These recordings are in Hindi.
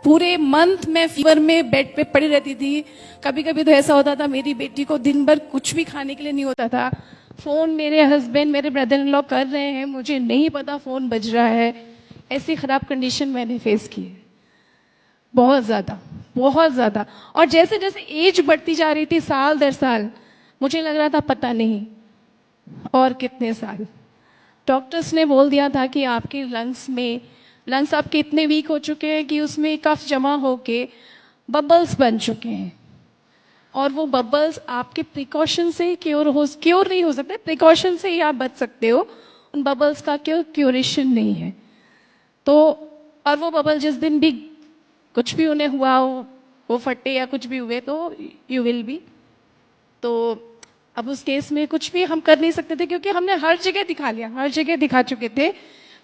पूरे मंथ में फीवर में बेड पे पड़ी रहती थी। कभी कभी तो ऐसा होता था मेरी बेटी को दिन भर कुछ भी खाने के लिए नहीं होता था। फ़ोन मेरे हस्बैंड मेरे ब्रदर इन लॉ कर रहे हैं, मुझे नहीं पता फ़ोन बज रहा है। ऐसी ख़राब कंडीशन मैंने फेस की है, बहुत ज़्यादा, बहुत ज़्यादा। और जैसे जैसे एज बढ़ती जा रही थी साल दर साल, मुझे लग रहा था पता नहीं और कितने साल। डॉक्टर्स ने बोल दिया था कि आपके लंग्स आपके इतने वीक हो चुके हैं कि उसमें कफ जमा होके बबल्स बन चुके हैं, और वो बबल्स आपके प्रिकॉशन से क्योर नहीं हो सकते, प्रिकॉशन से ही आप बच सकते हो, उन बबल्स का क्योरेशन नहीं है। तो और वो बबल जिस दिन भी कुछ भी उन्हें हुआ हो, वो फटे या कुछ भी हुए, तो यू विल बी। तो अब उस केस में कुछ भी हम कर नहीं सकते थे, क्योंकि हमने हर जगह दिखा लिया, हर जगह दिखा चुके थे।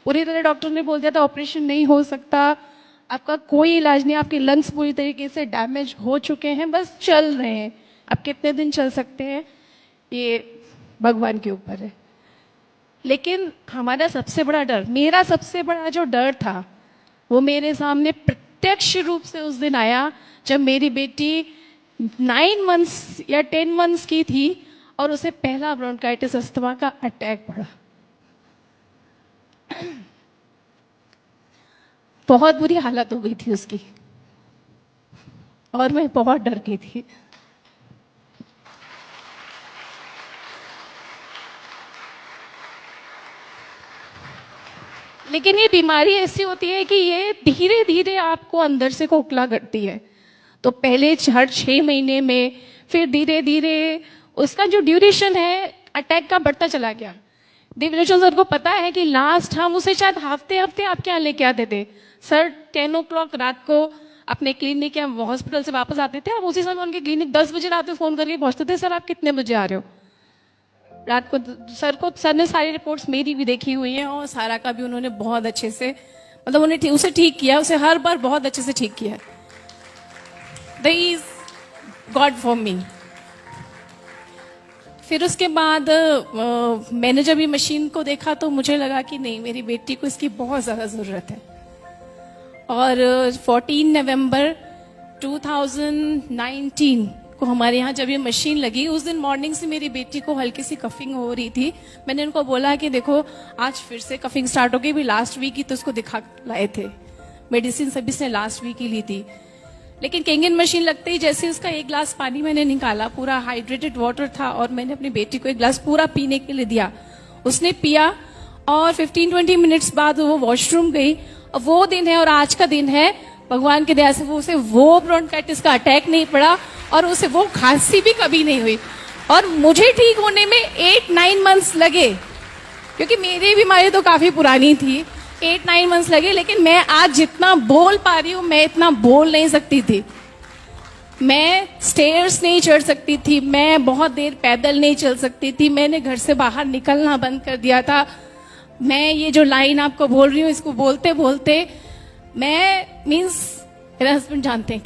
पूरी तरह डॉक्टर ने बोल दिया था ऑपरेशन नहीं हो सकता, आपका कोई इलाज नहीं, आपके लंग्स पूरी तरीके से डैमेज हो चुके हैं, बस चल रहे हैं। अब कितने दिन चल सकते हैं ये भगवान के ऊपर है। लेकिन हमारा सबसे बड़ा डर, मेरा सबसे बड़ा जो डर था, वो मेरे सामने प्रत्यक्ष रूप से उस दिन आया जब मेरी बेटी 9 मंथ्स या 10 मंथ्स की थी और उसे पहला ब्रोंकाइटिस अस्थमा का अटैक पड़ा। बहुत बुरी हालत हो गई थी उसकी, और मैं बहुत डर गई थी। लेकिन ये बीमारी ऐसी होती है कि ये धीरे धीरे आपको अंदर से खोखला करती है। तो पहले हर 6 महीने में, फिर धीरे धीरे उसका जो ड्यूरेशन है अटैक का बढ़ता चला गया। दिव्यलोचन सर को पता है कि लास्ट हम उसे शायद हफ्ते हफ्ते आपके यहाँ लेके आते थे। सर 10 o'clock रात को अपने क्लिनिक या हॉस्पिटल से वापस आते थे, हम उसी समय उनके क्लिनिक 10 बजे रात में फ़ोन करके पहुँचते थे, सर आप कितने बजे आ रहे हो रात को। सर ने सारी रिपोर्ट्स मेरी भी देखी हुई हैं, और सारा का भी उन्होंने बहुत अच्छे से, मतलब उन्हें उसे ठीक किया, उसे हर बार बहुत अच्छे से ठीक किया। The is God for me. फिर उसके बाद मैंने जब ये मशीन को देखा तो मुझे लगा कि नहीं, मेरी बेटी को इसकी बहुत ज़्यादा ज़रूरत है। और 14 नवंबर 2019 को हमारे यहाँ जब ये मशीन लगी, उस दिन मॉर्निंग से मेरी बेटी को हल्की सी कफिंग हो रही थी। मैंने उनको बोला कि देखो आज फिर से कफिंग स्टार्ट हो गई, भी लास्ट वीक ही तो उसको दिखा लाए थे, मेडिसिन सभी से लास्ट वीक ही ली थी। लेकिन केंगन मशीन लगते ही जैसे उसका एक ग्लास पानी मैंने निकाला, पूरा हाइड्रेटेड वाटर था, और मैंने अपनी बेटी को एक ग्लास पूरा पीने के लिए दिया। उसने पिया, और 15-20 मिनट्स बाद वो वॉशरूम गई। और वो दिन है और आज का दिन है, भगवान की दया से उसे वो ब्रोंकाइटिस का अटैक नहीं पड़ा, और उसे वो खांसी भी कभी नहीं हुई। और मुझे ठीक होने में 8-9 मंथ्स लगे, क्योंकि मेरी बीमारी तो काफी पुरानी थी। 8-9 मंथ्स लगे, लेकिन मैं आज जितना बोल पा रही हूँ, मैं इतना बोल नहीं सकती थी। मैं स्टेयर्स नहीं चढ़ सकती थी, मैं बहुत देर पैदल नहीं चल सकती थी, मैंने घर से बाहर निकलना बंद कर दिया था। मैं ये जो लाइन आपको बोल रही हूँ, इसको बोलते बोलते मैं मेरे हस्बैंड जानते हैं